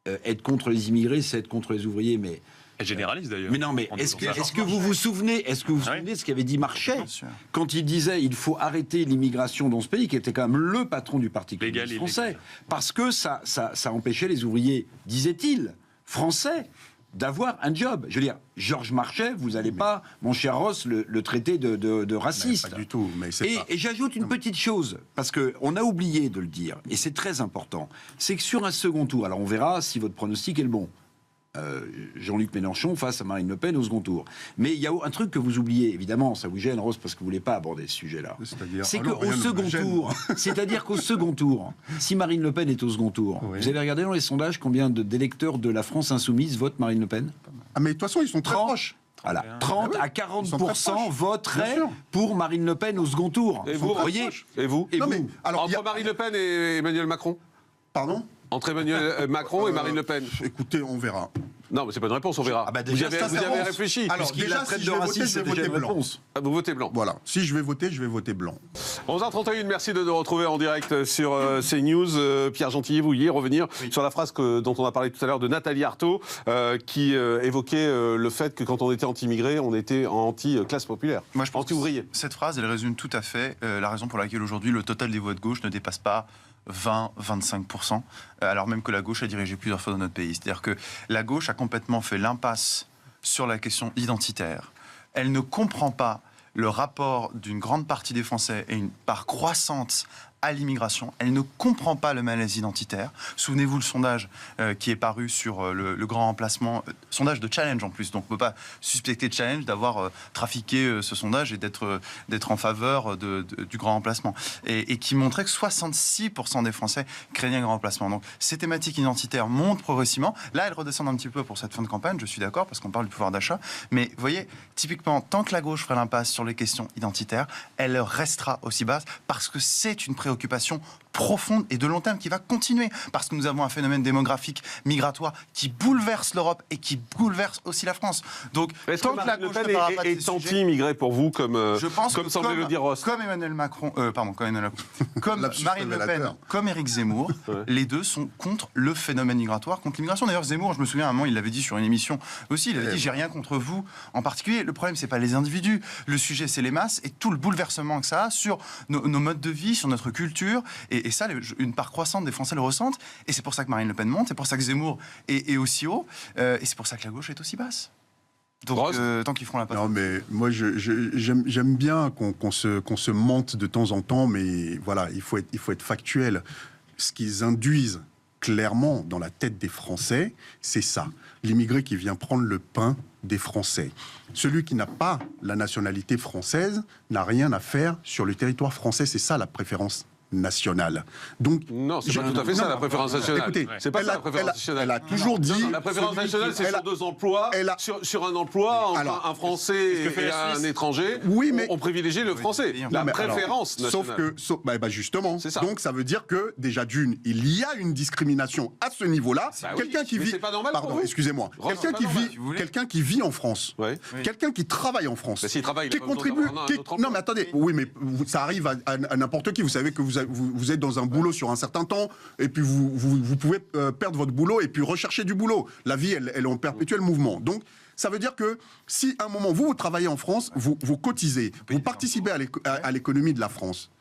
Être contre les immigrés, c'est être contre les ouvriers, mais... Elle généralise d'ailleurs. Mais non, mais est-ce que vous vous souvenez de ce qu'avait dit Marchais quand il disait il faut arrêter l'immigration dans ce pays, qui était quand même le patron du Parti communiste français, parce que ça empêchait les ouvriers, disait-il, français, d'avoir un job. Je veux dire, Georges Marchais, vous n'allez pas, mon cher Ross, le traiter de raciste. Pas du tout. Mais et j'ajoute une petite chose, parce qu'on a oublié de le dire, et c'est très important, c'est que sur un second tour, alors on verra si votre pronostic est le bon, Jean-Luc Mélenchon face à Marine Le Pen au second tour. Mais il y a un truc que vous oubliez, évidemment, ça vous gêne, Rose, parce que vous ne voulez pas aborder ce sujet-là. C'est qu'au second tour, c'est-à-dire qu'au second tour, si Marine Le Pen est au second tour, vous avez regardé dans les sondages combien d'électeurs de la France insoumise votent Marine Le Pen? Ah mais de toute façon, ils sont très proches. Voilà, 30 à 40% voteraient pour Marine Le Pen au second tour. Et vous, voyez? Et vous? Entre Marine Le Pen et Emmanuel Macron? Pardon? Entre Emmanuel Macron et Marine Le Pen. Écoutez, on verra. Non, mais c'est pas une réponse, on verra. Vous avez réfléchi. Alors déjà, si je vais voter, je vais voter blanc. Vous votez blanc. Voilà. Si je vais voter blanc. 11h31, merci de nous retrouver en direct sur CNews. Pierre Gentilly, vous vouliez revenir sur la phrase dont on a parlé tout à l'heure de Nathalie Arthaud, qui évoquait le fait que quand on était anti-immigré, on était anti-classe populaire. Moi, je pense anti-ouvrier. Cette phrase, elle résume tout à fait la raison pour laquelle aujourd'hui le total des voix de gauche ne dépasse pas 20-25%, alors même que la gauche a dirigé plusieurs fois dans notre pays. C'est-à-dire que la gauche a complètement fait l'impasse sur la question identitaire. Elle ne comprend pas le rapport d'une grande partie des Français et une part croissante à l'immigration. Elle ne comprend pas le malaise identitaire. Souvenez-vous le sondage qui est paru sur le grand remplacement, sondage de Challenge en plus, donc on ne peut pas suspecter Challenge d'avoir trafiqué ce sondage et d'être en faveur du grand remplacement. Et qui montrait que 66% des Français craignaient un grand remplacement. Donc ces thématiques identitaires montent progressivement. Là, elles redescendent un petit peu pour cette fin de campagne, je suis d'accord, parce qu'on parle du pouvoir d'achat. Mais vous voyez, typiquement, tant que la gauche fera l'impasse sur les questions identitaires, elle restera aussi basse, parce que c'est une préoccupation profonde et de long terme qui va continuer, parce que nous avons un phénomène démographique migratoire qui bouleverse l'Europe et qui bouleverse aussi la France. Donc, tant que la gauche ne parlera pas de ces est anti-immigré pour vous, comme semblait le dire Ross. Comme Emmanuel Macron, comme Marine Le Pen, comme Éric Zemmour, les deux sont contre le phénomène migratoire, contre l'immigration. D'ailleurs, Zemmour, je me souviens à un moment, il l'avait dit sur une émission aussi, il avait dit « j'ai rien contre vous en particulier ». Le problème, c'est pas les individus, le sujet, c'est les masses et tout le bouleversement que ça a sur nos modes de vie, sur notre culture. Et Et ça, une part croissante des Français le ressentent. Et c'est pour ça que Marine Le Pen monte, c'est pour ça que Zemmour est aussi haut, et c'est pour ça que la gauche est aussi basse. Donc, tant qu'ils feront la passe. Non, mais moi, j'aime bien qu'on se mente de temps en temps, mais voilà, il faut être factuel. Ce qu'ils induisent clairement dans la tête des Français, c'est ça. L'immigré qui vient prendre le pain des Français. Celui qui n'a pas la nationalité française n'a rien à faire sur le territoire français. C'est ça la préférence nationale. Donc, non, c'est pas tout à fait ça la préférence nationale. Écoutez, c'est pas ça la préférence nationale. Elle a toujours dit. La préférence nationale, c'est sur 2 emplois. Sur un emploi, un Français et un étranger, oui, mais on privilégie le français. La préférence nationale. Sauf que, justement, donc ça veut dire que déjà d'une, il y a une discrimination à ce niveau-là. Quelqu'un qui vit. C'est pas normal. Pardon, excusez-moi. Quelqu'un qui vit en France, quelqu'un qui travaille en France, qui contribue. Non, mais attendez. Oui, mais ça arrive à n'importe qui. Vous savez que vous êtes dans un boulot sur un certain temps, et puis vous pouvez perdre votre boulot et puis rechercher du boulot. La vie, elle est en perpétuel mouvement. Donc, ça veut dire que si à un moment, vous travaillez en France, vous cotisez, vous participez à l'économie de la France,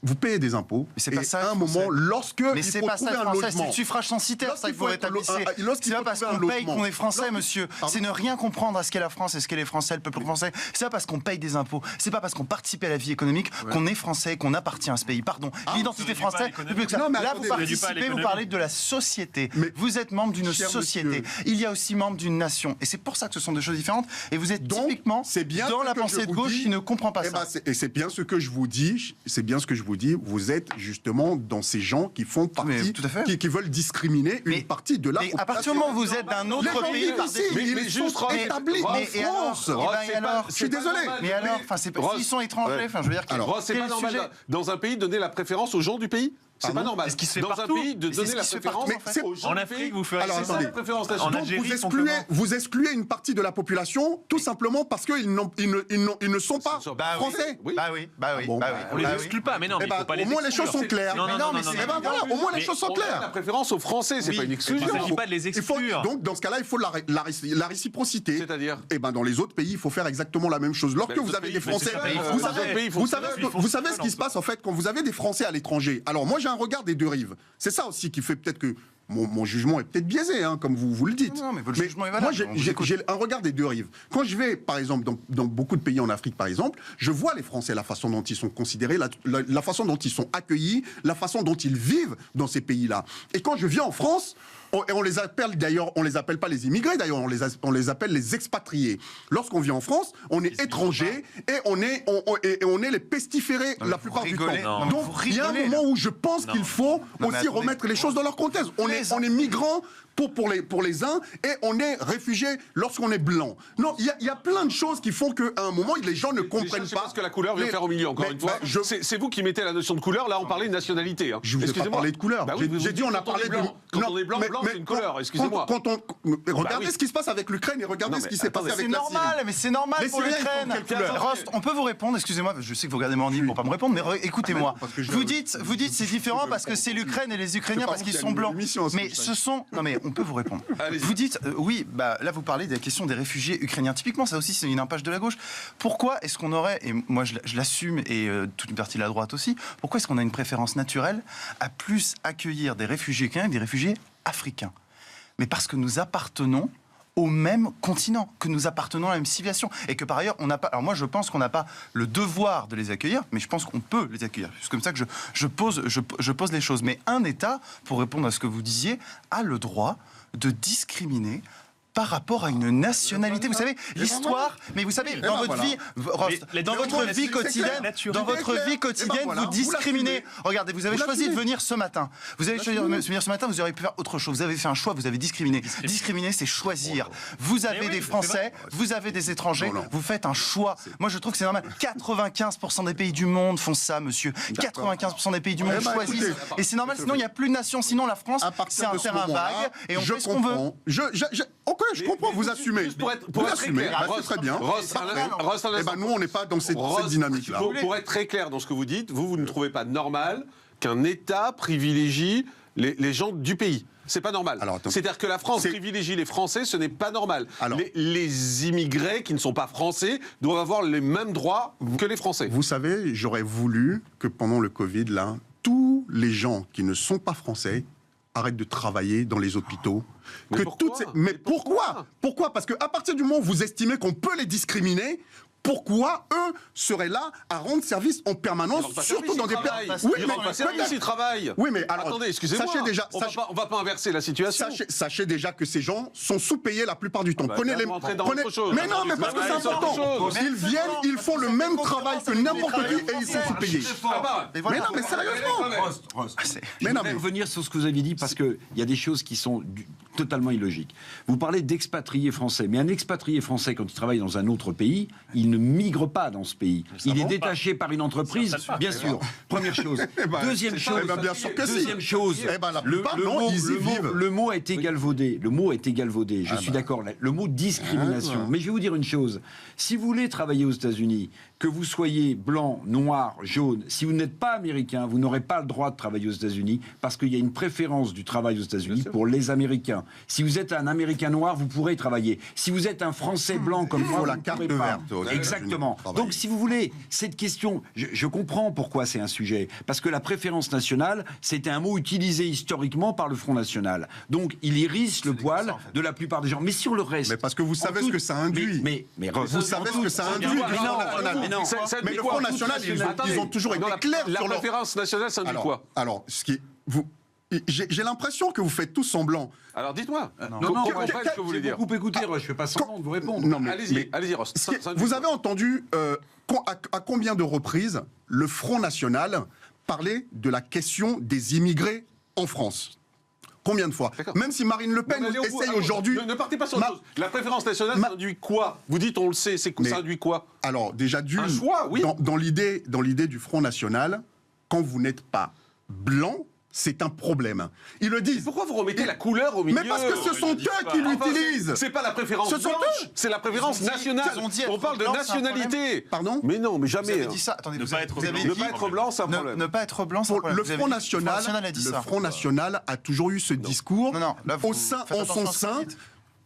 vous payez des impôts, mais pas ça, à un moment, lorsque mais c'est pas ça, français, c'est le suffrage censitaire, ça qu'il faut rétablir. C'est pas parce qu'on paye qu'on est français, monsieur. C'est ne rien comprendre à ce qu'est la France et ce qu'est les Français, le peuple français. C'est pas parce qu'on paye des impôts, c'est pas parce qu'on participe à la vie économique qu'on est français, qu'on appartient à ce pays. Pardon. L'identité française, là vous participez, vous parlez de la société. Vous êtes membre d'une société. Il y a aussi membre d'une nation. Et c'est pour ça que ce sont deux choses différentes. Et vous êtes typiquement dans la pensée de gauche qui ne comprend pas ça. Et c'est bien ce que je vous dis. C'est bien ce que je vous dis. Vous êtes justement dans ces gens qui font partie, qui veulent discriminer une partie de la population. À partir du moment où vous êtes d'un autre pays, ils sont établis en France. Je suis désolé. Mais alors, s'ils sont étrangers, je veux dire, c'est pas normal dans un pays de donner la préférence aux gens du pays. C'est pas normal. Dans un pays, de donner la préférence aux gens. En Afrique, vous ferez ça la préférence nationale. En Algérie, vous excluez une partie de la population tout simplement parce qu'ils ne sont pas français. On les exclut pas, mais non. Au moins les choses sont claires. Au moins les choses sont claires. La préférence aux Français, c'est pas une exclusion. Il ne s'agit pas de les exclure. Donc dans ce cas-là, il faut la réciprocité. C'est-à-dire, dans les autres pays, il faut faire exactement la même chose. Lorsque vous avez des Français, vous savez ce qui se passe en fait quand vous avez des Français à l'étranger. Alors moi, j'ai un regard des deux rives. C'est ça aussi qui fait peut-être que mon jugement est peut-être biaisé, comme vous le dites. Non, mais votre jugement est valable. Moi, j'ai un regard des deux rives. Quand je vais, par exemple, dans beaucoup de pays en Afrique, par exemple, je vois les Français, la façon dont ils sont considérés, la façon dont ils sont accueillis, la façon dont ils vivent dans ces pays-là. Et quand je viens en France, on les appelle d'ailleurs, on les appelle pas les immigrés d'ailleurs, on les appelle les expatriés. Lorsqu'on vient en France, on est étranger et on est les pestiférés la plupart du temps. Donc il y a un moment où je pense qu'il faut aussi remettre les choses dans leur contexte. On est migrants pour les uns et on est réfugiés lorsqu'on est blanc. Non, il y a plein de choses qui font qu'à un moment, les gens ne comprennent pas. Parce que la couleur vient faire au milieu, encore une fois. C'est vous qui mettez la notion de couleur, là on parlait de nationalité. Je vous ai pas parlé de couleur. J'ai dit on a parlé de... Quand on est blanc, c'est une couleur, excusez-moi. Regardez ce qui se passe avec l'Ukraine et regardez ce qui s'est passé avec la Syrie. Mais c'est normal pour l'Ukraine. Rost, on peut vous répondre, excusez-moi, je sais que vous regardez mon livre pour pas me répondre, mais écoutez-moi. Vous dites c'est différent parce que c'est l'Ukraine et les Ukrainiens parce qu'ils sont blancs. Mais ce sont... Non mais on peut vous répondre. Vous dites, là vous parlez de la question des réfugiés ukrainiens. Typiquement, ça aussi c'est une impage de la gauche. Pourquoi est-ce qu'on aurait, et moi je l'assume et toute une partie de la droite aussi, pourquoi est-ce qu'on a une préférence naturelle à plus accueillir des réfugiés ukrainiens que des réfugiés africains? Mais parce que nous appartenons au même continent, que nous appartenons à la même civilisation. Et que par ailleurs, on n'a pas... Alors moi, je pense qu'on n'a pas le devoir de les accueillir, mais je pense qu'on peut les accueillir. C'est comme ça que je pose les choses. Mais un État, pour répondre à ce que vous disiez, a le droit de discriminer par rapport à une nationalité. Vous savez, l'histoire, mais vous savez, dans votre vie, dans votre vie quotidienne, vous discriminez. Regardez, vous avez choisi de venir ce matin. Vous avez choisi de venir ce matin, vous auriez pu faire autre chose. Vous avez fait un choix, vous avez discriminé. Discriminer, c'est choisir. Vous avez des Français, vous avez des étrangers, vous faites un choix. Moi, je trouve que c'est normal. 95% des pays du monde font ça, monsieur. 95% des pays du monde choisissent. Et c'est normal, sinon il n'y a plus de nation. Sinon, la France, c'est un terrain vague et on fait ce qu'on veut. Je comprends, vous assumez. Pour être très clair, c'est très bien. Nous, on n'est pas dans cette dynamique-là. Pour être très clair dans ce que vous dites, vous ne trouvez pas normal qu'un État privilégie les gens du pays? C'est pas normal. C'est-à-dire que la France privilégie les Français, ce n'est pas normal. Les immigrés qui ne sont pas français doivent avoir les mêmes droits que les Français. Vous savez, j'aurais voulu que pendant le Covid, là, tous les gens qui ne sont pas français arrêtent de travailler dans les hôpitaux. Mais pourquoi Parce qu'à partir du moment où vous estimez qu'on peut les discriminer, pourquoi eux seraient là à rendre service en permanence, surtout dans des pays... Oui, mais ils travaillent. Oui, mais alors, attendez, excusez-moi. Sachez déjà, on va pas inverser la situation. Sachez déjà que ces gens sont sous-payés la plupart du temps. Prenez les. Mais non, mais parce que c'est important. Ils viennent, ils font le même travail que n'importe qui et ils sont sous-payés. Mais non, mais sérieusement. Je voudrais revenir sur ce que vous avez dit parce qu'il y a des choses qui sont totalement illogiques. Vous parlez d'expatriés français, mais un expatrié français, quand il travaille dans un autre pays, il ne migre pas dans ce pays. Il est détaché par une entreprise, bien sûr. Première chose. Deuxième chose. Bien sûr que Deuxième chose. Le mot a été galvaudé. Le mot a été galvaudé. Je suis d'accord. Le mot discrimination. Mais je vais vous dire une chose. Si vous voulez travailler aux États-Unis, que vous soyez blanc, noir, jaune, si vous n'êtes pas américain, vous n'aurez pas le droit de travailler aux États-Unis parce qu'il y a une préférence du travail aux États-Unis pour les Américains. Si vous êtes un Américain noir, vous pourrez travailler. Si vous êtes un Français blanc comme moi, la carte verte. Exactement. Donc, si vous voulez, cette question, je comprends pourquoi c'est un sujet. Parce que la préférence nationale, c'était un mot utilisé historiquement par le Front National. Donc, il hérisse le poil de la plupart des gens. Mais sur le reste... Mais parce que vous savez ce que ça induit. Vous savez ce que ça induit. Mais le Front National, ils ont toujours été clairs sur la préférence nationale, ça induit quoi? Alors, j'ai l'impression que vous faites tous semblant. Alors dites-moi. Non, ce que vous voulez dire. Beaucoup écouté, je ne fais pas semblant de vous répondre. Non, allez-y, Ross. Vous avez entendu à combien de reprises le Front National parlait de la question des immigrés en France? Combien de fois? Même si Marine Le Pen essaye aujourd'hui... Ne partez pas sur une chose. La préférence nationale, ça induit quoi? Vous dites, on le sait, ça induit quoi? Alors, déjà, un choix, oui. Dans l'idée du Front National, quand vous n'êtes pas blanc, c'est un problème. Ils le disent. Pourquoi vous remettez la couleur au milieu? Mais parce que ce sont eux qui l'utilisent. C'est pas la préférence blanche, c'est la préférence nationale. On parle de nationalité. Pardon? Mais non, mais jamais. Vous avez dit ça. Attendez, ne pas être blanc, c'est un problème. Ne pas être blanc, c'est un problème. Le Front National a toujours eu ce discours en son sein.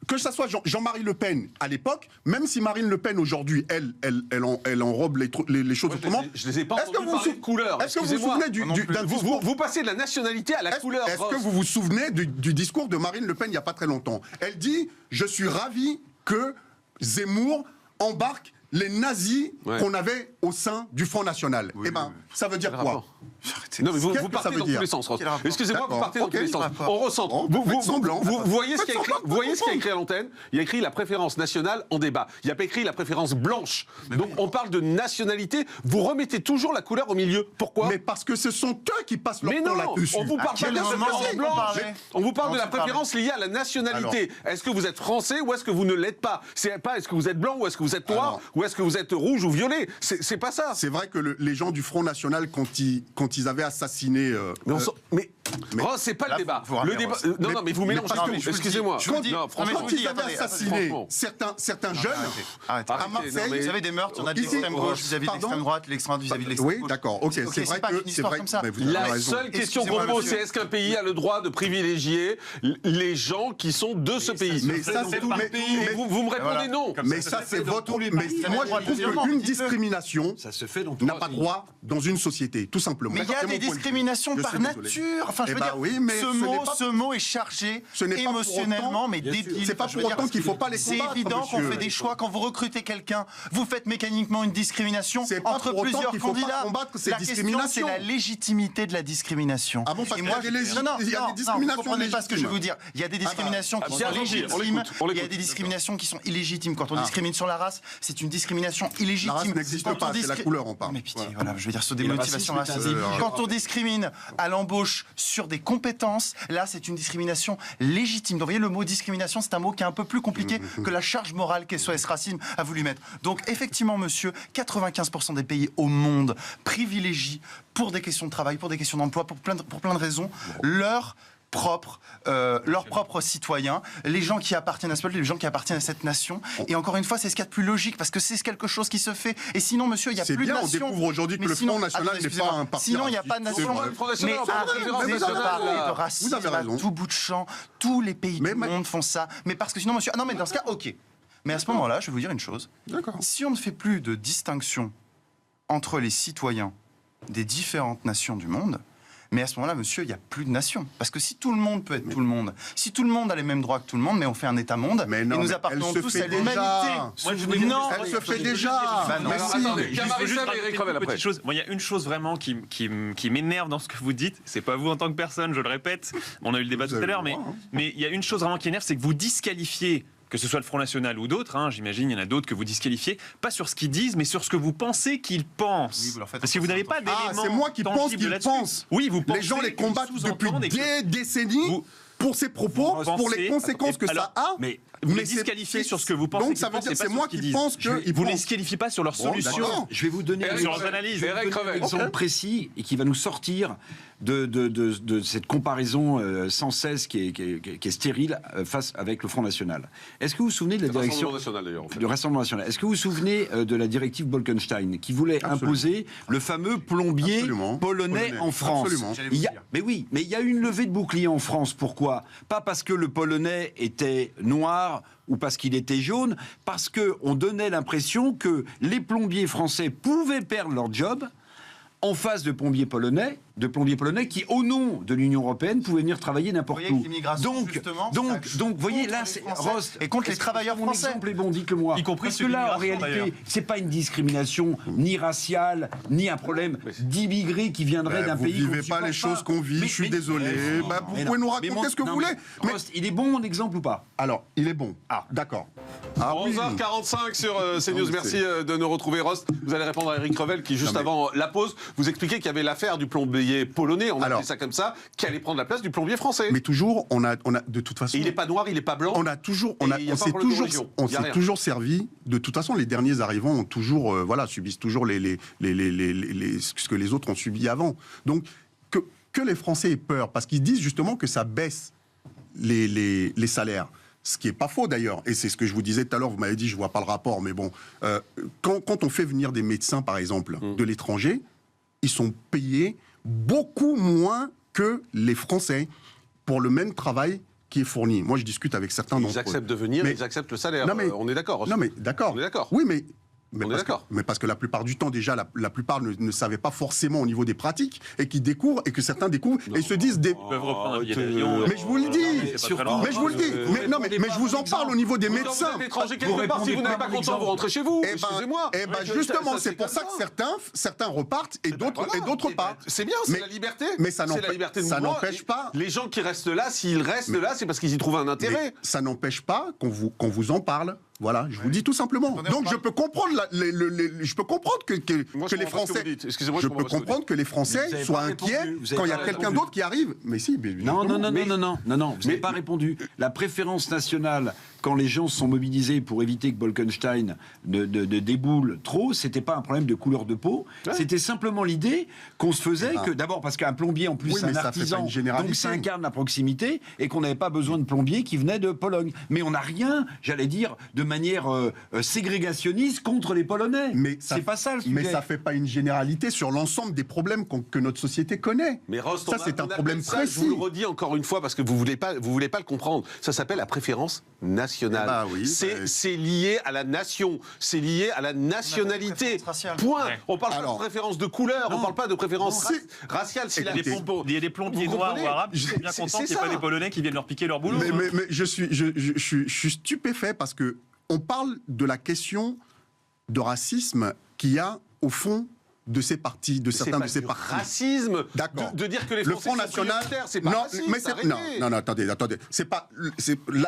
Que ce soit Jean-Marie Le Pen à l'époque, même si Marine Le Pen aujourd'hui, elle enrobe les choses autrement. Je les ai pas entendus parler de couleur. Est-ce que vous vous souvenez d'un discours... Vous passez de la nationalité à la couleur. Est-ce que vous vous souvenez du discours de Marine Le Pen il n'y a pas très longtemps? Elle dit « Je suis ravie que Zemmour embarque les nazis qu'on avait au sein du Front National. » Eh bien, ça veut dire quoi? Non, mais vous partez dans tous les sens, Ross. Excusez-moi, vous partez dans tous les sens. On ressent. Vous voyez ce qu'il y a écrit à l'antenne? Il y a écrit la préférence nationale en débat. Il n'y a pas écrit la préférence blanche. Donc on parle de nationalité. Vous remettez toujours la couleur au milieu. Pourquoi? Mais parce que ce sont eux qui passent leur temps là-dessus. On vous parle pas de la préférence blanche. On vous parle de la préférence liée à la nationalité. Est-ce que vous êtes français ou est-ce que vous ne l'êtes pas? C'est pas est-ce que vous êtes blanc ou est-ce que vous êtes noir ou est-ce que vous êtes rouge ou violet? C'est pas ça. C'est vrai que les gens du Front National, quand ils avaient assassiné... Ross, c'est pas le débat. Non, mais vous mélangez tout. Excusez-moi. Quand ils avaient assassiné certains jeunes à Marseille... Vous avez des meurtres, on a de l'extrême gauche vis-à-vis de l'extrême droite, l'extrême vis-à-vis de l'extrême gauche. Oui, d'accord. Ok, c'est vrai que... La seule question qu'on pose, c'est est-ce qu'un pays a le droit de privilégier les gens qui sont de ce pays? Mais ça, c'est tout le pays. Vous me répondez non. Mais ça, c'est votre... Mais moi, je trouve qu'une discrimination n'a pas droit dans une société, tout simplement. Mais il y a des discriminations par nature. Enfin, je veux dire, ce mot est chargé émotionnellement, mais débile. C'est pas pour autant qu'il ne faut pas les combattre. C'est évident qu'on fait des choix. Quand vous recrutez quelqu'un, vous faites mécaniquement une discrimination entre plusieurs candidats. La question, c'est la légitimité de la discrimination. Ah bon, parce qu'il y a des discriminations. Vous comprenez pas ce que je veux vous dire. Il y a des discriminations qui sont légitimes. Il y a des discriminations qui sont illégitimes. Quand on discrimine sur la race, c'est une discrimination illégitime. La race n'existe pas, c'est la couleur, on parle. Mais pitié, voilà, je veux dire, sur des motivations racistes. Quand on discrimine à l'embauche sur des compétences, là, c'est une discrimination légitime. Donc, vous voyez, le mot discrimination, c'est un mot qui est un peu plus compliqué que la charge morale qu'SOS Racisme a voulu mettre. Donc, effectivement, monsieur, 95% des pays au monde privilégient, pour des questions de travail, pour des questions d'emploi, pour plein de raisons, leurs propres citoyens, les gens qui appartiennent à ce peuple, les gens qui appartiennent à cette nation. Et encore une fois, c'est ce qu'il y a de plus logique, parce que c'est quelque chose qui se fait. Et sinon, monsieur, il n'y a plus de nation. On découvre aujourd'hui que le Front National n'est pas un parti. Sinon, il n'y a pas de nation. Mais arrêtez de parler de racisme à tout bout de champ. Tous les pays du monde font ça. Mais parce que sinon, monsieur... Ah non, mais dans ce cas, ok. Mais à ce moment-là, je vais vous dire une chose. Si on ne fait plus de distinction entre les citoyens des différentes nations du monde, Mais à ce moment-là, monsieur, il n'y a plus de nation. Parce que si tout le monde peut être tout le monde, si tout le monde a les mêmes droits que tout le monde, mais on fait un État-monde, et nous appartenons tous à l'humanité. Non, elle se fait déjà. Mais Attendez, Il y a une chose vraiment qui m'énerve dans ce que vous dites. C'est pas vous en tant que personne, je le répète. On a eu le débat tout à l'heure, mais il y a une chose vraiment qui énerve, c'est que vous disqualifiez, que ce soit le Front National ou d'autres, j'imagine, il y en a d'autres que vous disqualifiez, pas sur ce qu'ils disent, mais sur ce que vous pensez qu'ils pensent. Parce que vous n'avez pas d'éléments. C'est moi qui pense qu'ils pensent. Oui, vous pensez. Les gens les combattent depuis des décennies. Pour ces propos, pour les conséquences que ça a. Mais vous les disqualifiez sur ce que vous pensez. Donc ça veut dire c'est moi qui pense que vous ne les disqualifiez pas sur leurs solutions. Je vais vous donner sur leurs analyses. Un exemple précis et qui va nous sortir de cette comparaison sans cesse qui est stérile face avec le Front National. Est-ce que vous vous souvenez de la direction du Rassemblement National? Est-ce que vous vous souvenez de la directive Bolkestein qui voulait imposer le fameux plombier polonais en France? Mais oui, mais il y a eu une levée de bouclier en France. Pourquoi? Pas parce que le polonais était noir ou parce qu'il était jaune, parce qu'on donnait l'impression que les plombiers français pouvaient perdre leur job en face de plombiers polonais qui, au nom de l'Union européenne, pouvaient venir travailler n'importe où. Donc, vous voyez, là, c'est Rost. Et contre les travailleurs français. L'exemple est bon, dites-le-moi. Y compris parce que là, en réalité, c'est pas une discrimination ni raciale, ni un problème d'immigrés qui viendraient d'un pays. Vous vivez pas les choses qu'on vit, je suis désolé. Vous pouvez nous raconter ce que vous voulez. Rost, il est bon mon exemple ou pas? Alors, il est bon. D'accord. 11h45 sur CNews. Merci de nous retrouver, Rost. Vous allez répondre à Eric Revel qui, juste avant la pause, vous expliquait qu'il y avait l'affaire du plombier polonais, on appelait ça comme ça, qui allait prendre la place du plombier français. Mais toujours, on a de toute façon. Et il n'est pas noir, il n'est pas blanc. On s'est toujours servi. De toute façon, les derniers arrivants ont toujours, subissent toujours ce que les autres ont subi avant. Donc, que les Français aient peur, parce qu'ils disent justement que ça baisse les salaires. Ce qui n'est pas faux d'ailleurs, et c'est ce que je vous disais tout à l'heure, vous m'avez dit, je ne vois pas le rapport, mais bon, quand on fait venir des médecins, par exemple, de l'étranger, ils sont payés beaucoup moins que les Français pour le même travail qui est fourni. Moi, je discute avec certains d'entre eux. Ils acceptent de venir, ils acceptent le salaire, on est d'accord. Non mais d'accord. On est d'accord. Oui, mais d'accord. Mais parce que la plupart du temps, déjà, la plupart ne savaient pas forcément au niveau des pratiques, et qui découvrent, et que certains découvrent, et se disent... Ils peuvent reprendre un billet d'avion. Mais je vous le dis. Mais je vous le dis. Mais je vous en parle au niveau des médecins. Vous êtes étranger quelque part, si vous n'êtes pas content, vous rentrez chez vous. Excusez-moi. Eh ben justement, c'est pour ça que certains repartent, et d'autres pas. C'est bien, c'est la liberté. Mais ça n'empêche pas... Les gens qui restent là, s'ils restent là, c'est parce qu'ils y trouvent un intérêt. Ça n'empêche pas qu'on vous en parle. Voilà, je vous dis tout simplement. Donc je peux comprendre que les Français, je peux comprendre que les Français soient inquiets quand il y a quelqu'un d'autre qui arrive. Mais si, non, vous n'avez pas répondu. La préférence nationale, quand les gens se sont mobilisés pour éviter que Bolkestein ne déboule trop, c'était pas un problème de couleur de peau, c'était simplement l'idée qu'on se faisait que, d'abord parce qu'un plombier en plus c'est un artisan, donc ça incarne la proximité, et qu'on n'avait pas besoin de plombiers qui venaient de Pologne. Mais on n'a rien, j'allais dire, de manière ségrégationniste contre les Polonais. Mais c'est pas ça le sujet. Mais ça fait pas une généralité sur l'ensemble des problèmes que notre société connaît. Mais Rost, ça c'est un problème précis. Je vous le redis encore une fois parce que vous voulez pas le comprendre. Ça s'appelle la préférence nationale. C'est lié à la nation, c'est lié à la nationalité. Point. On parle pas de préférence de couleur, on parle pas de préférence raciale. Il y a des plombiers noirs ou arabes qui sont bien contents qu'il n'y ait pas des Polonais qui viennent leur piquer leur boulot. Mais je suis stupéfait parce que on parle de la question de racisme qu'il y a au fond de ces partis, de certains de ces partis. Racisme. D'accord. De dire que les Français Front National, c'est pas raciste. Non, attendez. C'est pas.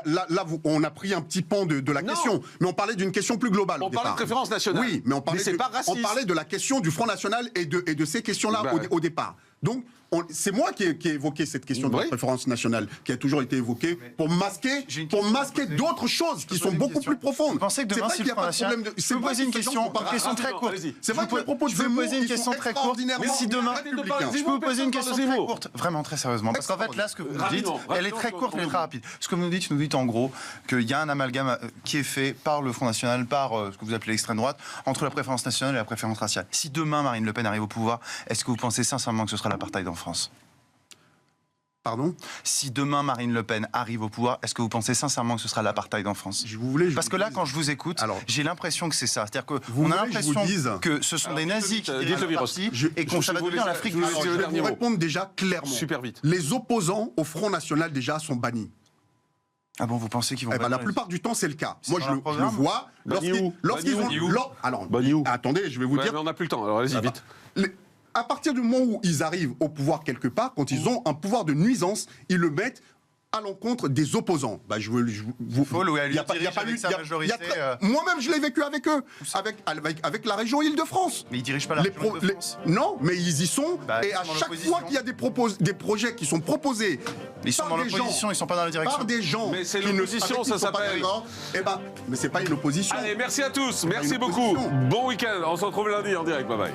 Là, on a pris un petit pan de la question, mais on parlait d'une question plus globale. On parlait de préférence nationale. Oui, mais on parlait de la question du Front National et de ces questions-là au départ. Donc, c'est moi qui ai évoqué cette question de la préférence nationale, qui a toujours été évoquée pour masquer d'autres choses qui sont beaucoup plus profondes. Vous pensez que demain, si le Front National... Je vais vous poser une question très courte. C'est vrai que les propos de je vais vous poser une question très courte. Mais si demain... Je peux vous poser une question très courte. Vraiment, très sérieusement. Parce qu'en fait, là, ce que vous nous dites, elle est très courte, elle est très rapide. Ce que vous nous dites en gros qu'il y a un amalgame qui est fait par le Front National, par ce que vous appelez l'extrême droite, entre la préférence nationale et la préférence raciale. Si demain, Marine Le Pen arrive au pouvoir, est-ce que vous pensez sincèrement que ce sera l'apartheid en France? Pardon ? Si demain Marine Le Pen arrive au pouvoir, est-ce que vous pensez sincèrement que ce sera l'apartheid en France ? Parce que là, quand je vous écoute, j'ai l'impression que c'est ça. C'est-à-dire qu'on a l'impression que ce sont des nazis qui dites-le, parti et qu'on ça va devenir l'Afrique du Nord. Je vais vous répondre déjà clairement. Super vite. Les opposants au Front National déjà sont bannis. Ah bon, vous pensez qu'ils vont la plupart du temps, c'est le cas. Moi, je le vois. Lorsqu'ils vont... Alors, attendez, je vais vous dire... Mais on n'a plus le temps, alors allez-y, vite. À partir du moment où ils arrivent au pouvoir quelque part, quand ils ont un pouvoir de nuisance, ils le mettent à l'encontre des opposants. Bah, moi-même, je l'ai vécu avec eux, avec la région Île-de-France. Mais ils dirigent pas la région Île-de-France. Non, mais ils y sont. Et à chaque fois qu'il y a des projets qui sont proposés, ils sont dans l'opposition, ils sont pas dans la direction. Par des gens. Mais c'est l'opposition, ça s'appelle. Mais c'est pas une opposition. Allez, merci à tous, merci beaucoup. Bon week-end. On se retrouve lundi en direct. Bye bye.